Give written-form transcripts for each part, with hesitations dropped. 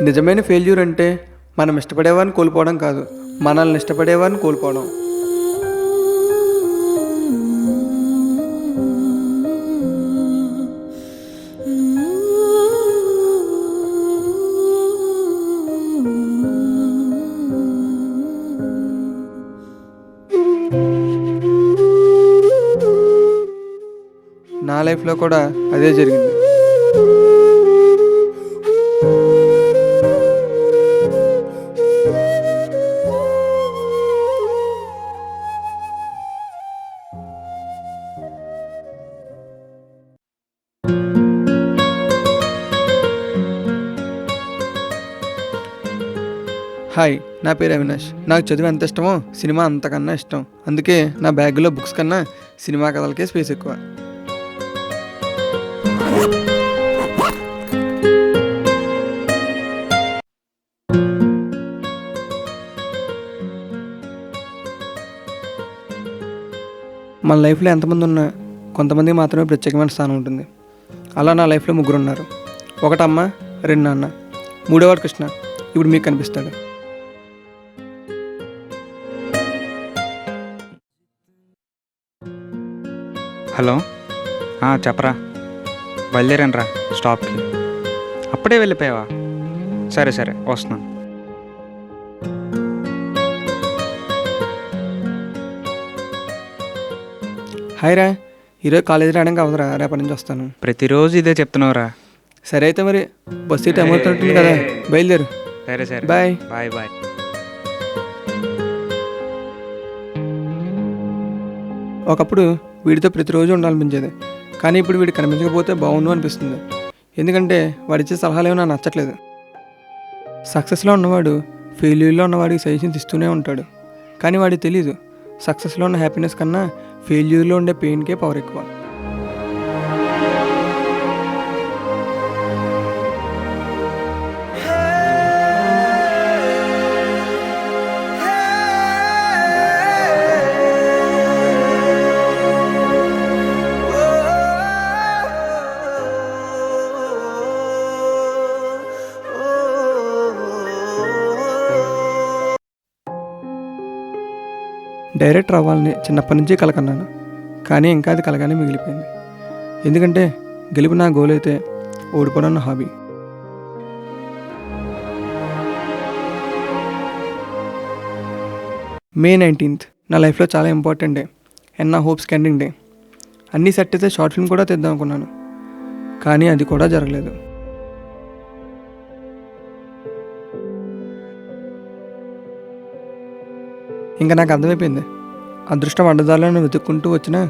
నిజమైన ఫెయిల్యూర్ అంటే మనం ఇష్టపడేవారిని కోల్పోవడం కాదు, మనల్ని ఇష్టపడేవారిని కోల్పోవడం. నా లైఫ్లో కూడా అదే జరిగింది. హాయ్, నా పేరు అవినాష్. నాకు చదువు ఎంత ఇష్టమో సినిమా అంతకన్నా ఇష్టం. అందుకే నా బ్యాగ్లో బుక్స్ కన్నా సినిమా కథలకే స్పేస్ ఎక్కువ. మన లైఫ్లో ఎంతమంది ఉన్నా కొంతమందికి మాత్రమే ప్రత్యేకమైన స్థానం ఉంటుంది. అలా నా లైఫ్లో ముగ్గురు ఉన్నారు. ఒకటి అమ్మ, రెండు నాన్న, మూడోవాడు కృష్ణ. ఇప్పుడు మీకు కనిపిస్తాడు. హలో, చెప్పరా. బయలుదేరాను రా స్టాప్కి. అప్పుడే వెళ్ళిపోయావా? సరే సరే వస్తున్నాను. హాయ్ రా, ఈరోజు కాలేజీ రావడానికి అవసరా? రేపటి నుంచి వస్తాను. ప్రతిరోజు ఇదే చెప్తున్నావురా. సరే అయితే మరి బస్ సీట్ అమౌంట్ కదా, బయలుదేరు. సరే సరే, బాయ్ బాయ్ బాయ్. ఒకప్పుడు వీడితో ప్రతిరోజు ఉండాలనిపించేది, కానీ ఇప్పుడు వీడు కనిపించకపోతే బాగుండు అనిపిస్తుంది. ఎందుకంటే వాడిచ్చే సలహాలు ఏమో నాకు నచ్చట్లేదు. సక్సెస్లో ఉన్నవాడు ఫెయిల్యూర్లో ఉన్నవాడికి సజెషన్స్ ఇస్తూనే ఉంటాడు, కానీ వాడికి తెలీదు సక్సెస్లో ఉన్న హ్యాపీనెస్ కన్నా ఫెయిల్యూర్లో ఉండే పెయిన్కే పవర్ ఎక్కువ. డైరెక్టర్ అవ్వాలని చిన్నప్పటి నుంచి కలకన్నాను, కానీ ఇంకా అది కలగానే మిగిలిపోయింది. ఎందుకంటే గెలుపు నా గోల్ అయితే ఓడిపోవడం నా హాబీ. మే 19th నా లైఫ్లో చాలా ఇంపార్టెంట్ డే అండ్ నా హోప్స్ ఎండింగ్ డే. అన్నీ సెట్ అయితే షార్ట్ ఫిల్మ్ కూడా తెద్దాం అనుకున్నాను, కానీ అది కూడా జరగలేదు. ఇంకా నాకు అర్థమైపోయింది, అదృష్టం అడ్డదారులను వెతుక్కుంటూ వచ్చినా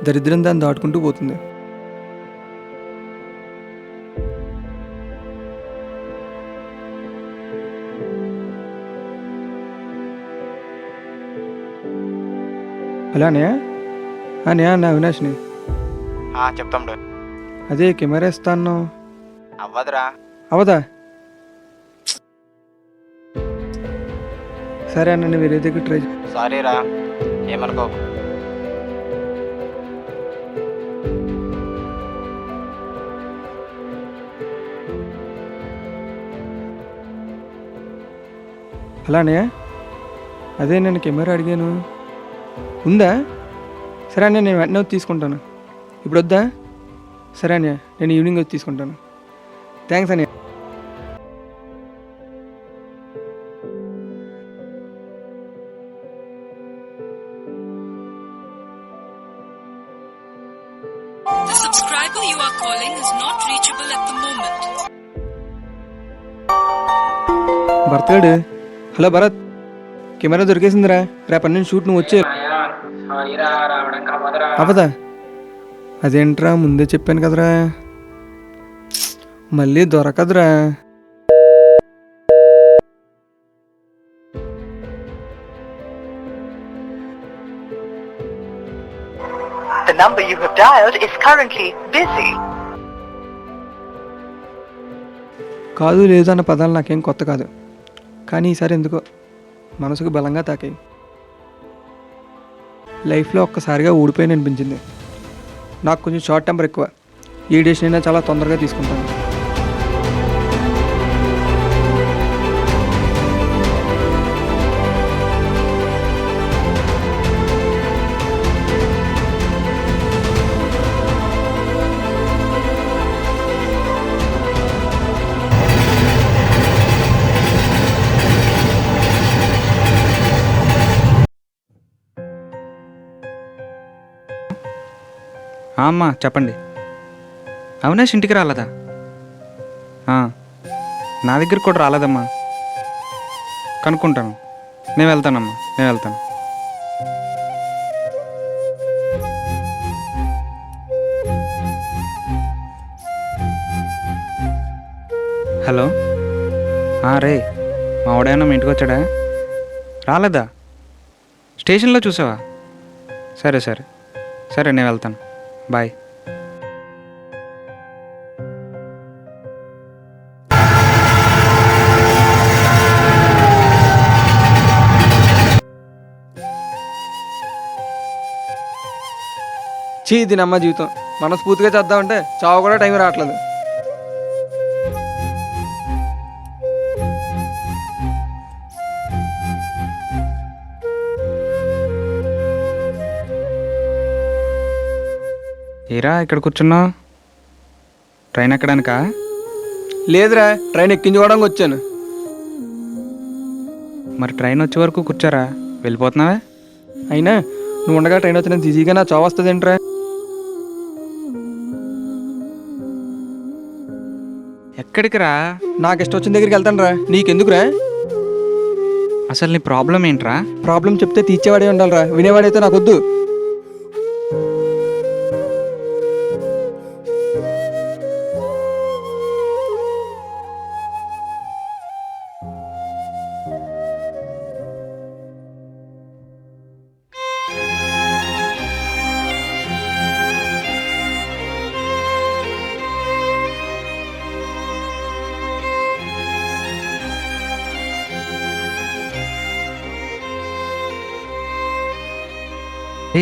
దరిద్రం దాన్ని దాటుకుంటూ పోతుంది. హలో అన్నయ్య. అన్నయ్య, నా అవినాష్ని. చెప్తాం. అదే కెమెరా ఇస్తాను. అవ్వదురా. అవదా? సరే అన్న, నేను వేరే దగ్గర ట్రై. సారీ రా, ఏమనుకో. అలానే అదే నేను కెమెరా అడిగాను, ఉందా? సరే అన్నయ్య, నేను వెంటనే వచ్చి తీసుకుంటాను. ఇప్పుడు వద్దా? సరే అన్నయ్య, నేను ఈవినింగ్ వచ్చి తీసుకుంటాను. థ్యాంక్స్ అన్నయ్య. The subscriber you are calling is not reachable at the moment. భరత్గాడు. హలో భరత్, కెమెరా దొరికేసిందిరా, రేపటి నుంచి షూట్ నువ్వు వచ్చే. అవదా? అదేంట్రా, ముందే చెప్పాను కదరా, మళ్ళీ దొరకదురా. The number you have dialed is currently busy. కాదు లేదు అన్న పదాలు నాకేం కొత్త కాదు, కానీ ఈసారి ఎందుకో మనసుకు బలంగా తాకాయి. లైఫ్లో ఒక్కసారిగా ఊడిపోయి అనిపించింది. నాకు కొంచెం షార్ట్ టెంపర్ ఎక్కువ, ఏ డెసిషన్ అయినా చాలా తొందరగా తీసుకుంటాను. అమ్మా చెప్పండి. అవినాష్ ఇంటికి రాలేదా? ఆ, నా దగ్గరికి కూడా రాలేదమ్మా. కనుక్కుంటాను. నేను వెళ్తానమ్మా, నేను వెళ్తాను. హలో, రే మా వాడేమన్నా మీ ఇంటికి వచ్చాడా? రాలేదా? స్టేషన్లో చూసావా? సరే సరే సరే, నేను వెళ్తాను. బాయ్. ఇది నమ్మ జీవితం. మనస్ఫూర్తిగా చేద్దామంటే చావు కూడా టైం రావట్లేదు. ఏరా ఇక్కడ కూర్చున్నావు? ట్రైన్ ఎక్కడానికా? లేదురా, ట్రైన్ ఎక్కించుకోవడానికి వచ్చాను. మరి ట్రైన్ వచ్చే వరకు కూర్చోరా, వెళ్ళిపోతున్నావే? అయినా నువ్వు ఉండగా ట్రైన్ వచ్చినంత ఈజీగా నా చావు వస్తుంది ఏంట్రా? ఎక్కడికి రా? నాకు ఇష్టం వచ్చిన దగ్గరికి వెళ్తాను రా, నీకెందుకురా? అసలు నీ ప్రాబ్లం ఏంట్రా? ప్రాబ్లం చెప్తే తీర్చేవాడే ఉండాలిరా, వినేవాడైతే నాకొద్దు. ఏ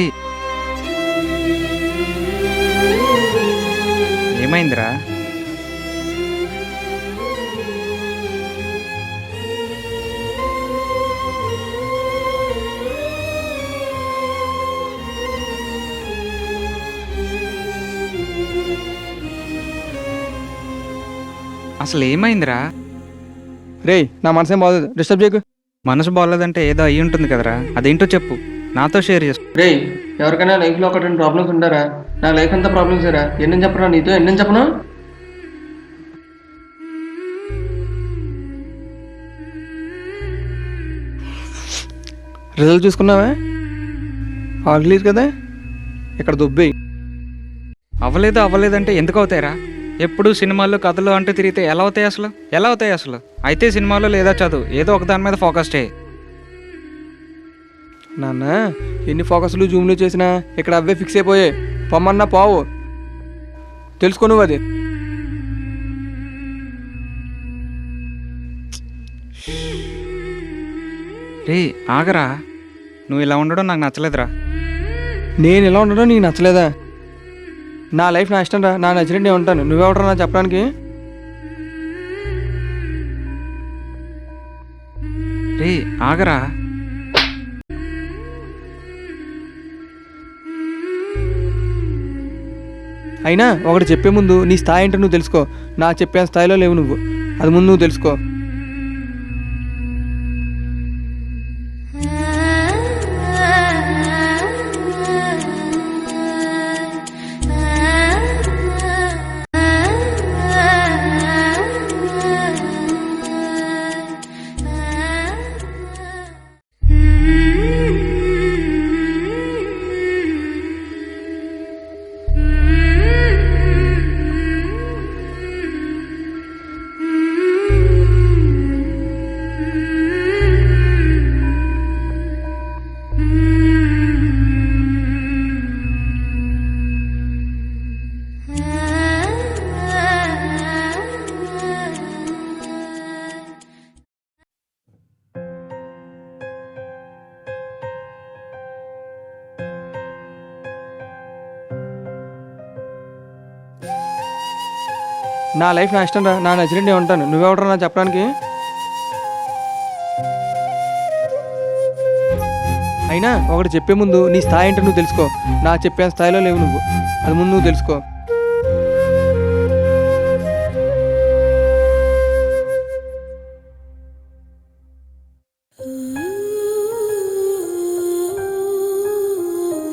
ఏమైందిరా? అసలు ఏమైందిరా? రేయ్, నా మనసేం బాగోదు, డిస్టర్బ్ చేయకు. మనసు బాగోలేదంటే ఏదో అయ్యి ఉంటుంది కదరా, అదేంటో చెప్పు, నాతో షేర్ చేసుకో. రేయ్, ఎవరికైనా లైఫ్లో ఒక 2 ప్రాబ్లమ్స్ ఉంటారా? నా లైఫ్ అంతా ప్రాబ్లమ్స్ రా. ఎన్ని చెప్పరా నీతో, ఎన్ని చెప్పను? రిజల్ట్ చూసుకున్నావా? ఆగలేదు కదా, ఇక్కడ దుబ్బేయి. అవ్వలేదు అవ్వలేదంటే ఎందుకు అవుతాయిరా? ఎప్పుడు సినిమాలు కథలు అంటూ తిరిగితే ఎలా అవుతాయి అసలు? ఎలా అవుతాయి అసలు? అయితే సినిమాలో లేదా చదువు, ఏదో ఒక దాని మీద ఫోకస్ చేయి. నాన్న, ఎన్ని ఫోకస్లు జూమ్లు చేసినా ఇక్కడ అవే ఫిక్స్ అయిపోయాయి. పొమ్మన్నా పోవు, తెలుసుకో నువ్వు అది. రే ఆగరా, నువ్వు ఇలా ఉండడం నాకు నచ్చలేదురా. నేను ఇలా ఉండడం నీకు నచ్చలేదా? నా లైఫ్ నా ఇష్టం రా, నా నచ్చినట్టు నేను ఉంటాను. నువ్వెవడరా నా చెప్పడానికి? రే ఆగరా. అయినా ఒకటి చెప్పే ముందు నీ స్థాయి ఏంటో నువ్వు తెలుసుకో. నాకు చెప్పే స్థాయిలో లేవు నువ్వు, అది ముందు నువ్వు తెలుసుకో. నా లైఫ్ నా ఇష్టం రా, నా నచ్చినట్టు నేను ఉంటాను. నువ్వెవడరా నా చెప్పడానికి? అయినా ఒకటి చెప్పే ముందు నీ స్థాయి ఏంటో నువ్వు తెలుసుకో. నాకు చెప్పే స్థాయిలో లేవు నువ్వు, అది ముందు నువ్వు తెలుసుకో.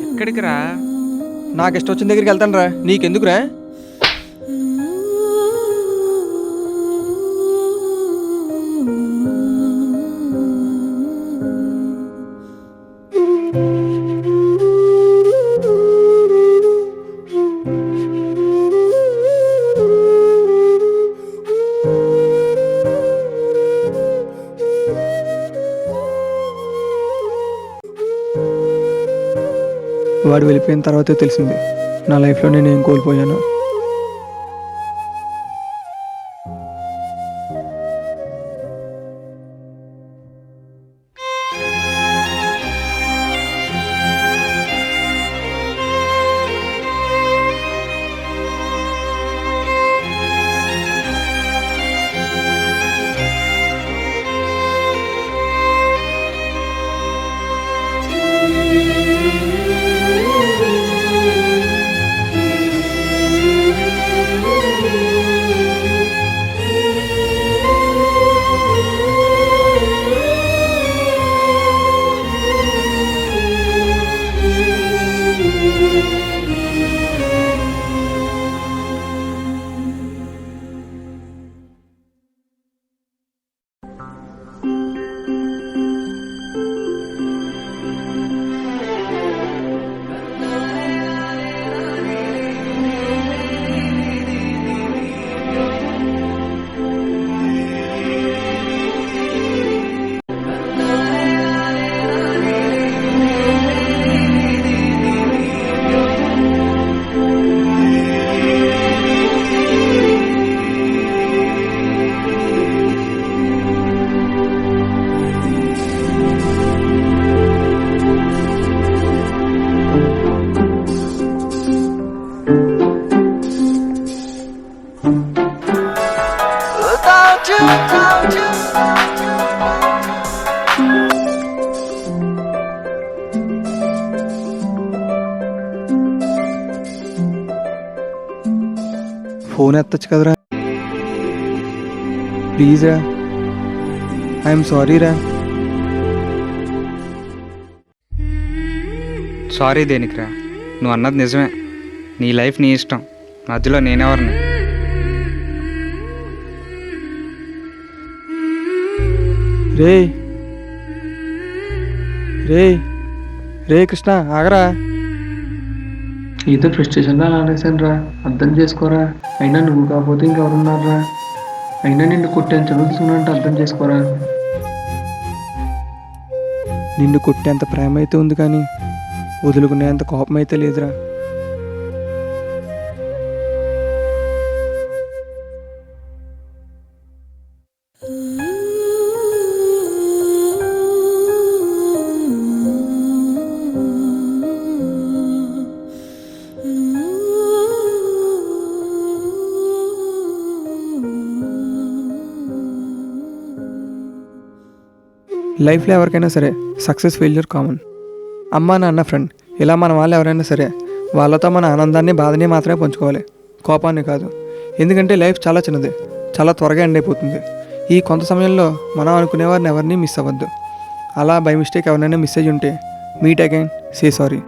ఎక్కడికి రా? నాకు ఇష్టం వచ్చిన దగ్గరికి వెళ్తాను రా, నీకెందుకురా? వాడు వెళ్ళిపోయిన తర్వాతే తెలిసింది నా లైఫ్లో నేను ఏం కోల్పోయాను. ఫోన్ ఎత్తచ్చు కదరా, ప్లీజ్ రా. ఐఎమ్ సారీ రా. సారీ దేనికిరా? నువ్వు అన్నది నిజమే. నీ లైఫ్ నీ ఇష్టం, మధ్యలో నేనెవరిని? రే రే రే కృష్ణ ఆగరా. ఏదో ఫ్రస్ట్రేషన్లో అలా అనేసాను రా, అర్థం చేసుకోరా. అయినా నువ్వు కాకపోతే ఇంకెవరున్నారా? అయినా నిన్ను కొట్టాను చదువుతున్నట్టు అర్థం చేసుకోరా. నిన్ను కొట్టేంత ప్రేమ అయితే ఉంది కానీ వదులుకునేంత కోపం అయితే లేదురా. లైఫ్లో ఎవరికైనా సరే సక్సెస్ ఫెయిల్యూర్ కామన్. అమ్మ నాన్న ఫ్రెండ్ ఇలా మన వాళ్ళు ఎవరైనా సరే వాళ్ళతో మన ఆనందాన్ని బాధని మాత్రమే పంచుకోవాలి, కోపాన్ని కాదు. ఎందుకంటే లైఫ్ చాలా చిన్నది, చాలా త్వరగా ఎండ్ అయిపోతుంది. ఈ కొంత సమయంలో మనం అనుకునే వారిని ఎవరిని మిస్ అవ్వద్దు. అలా బై మిస్టేక్ ఎవరైనా మిస్ అయ్యి ఉంటే మీట్ అగైన్, సే సారీ.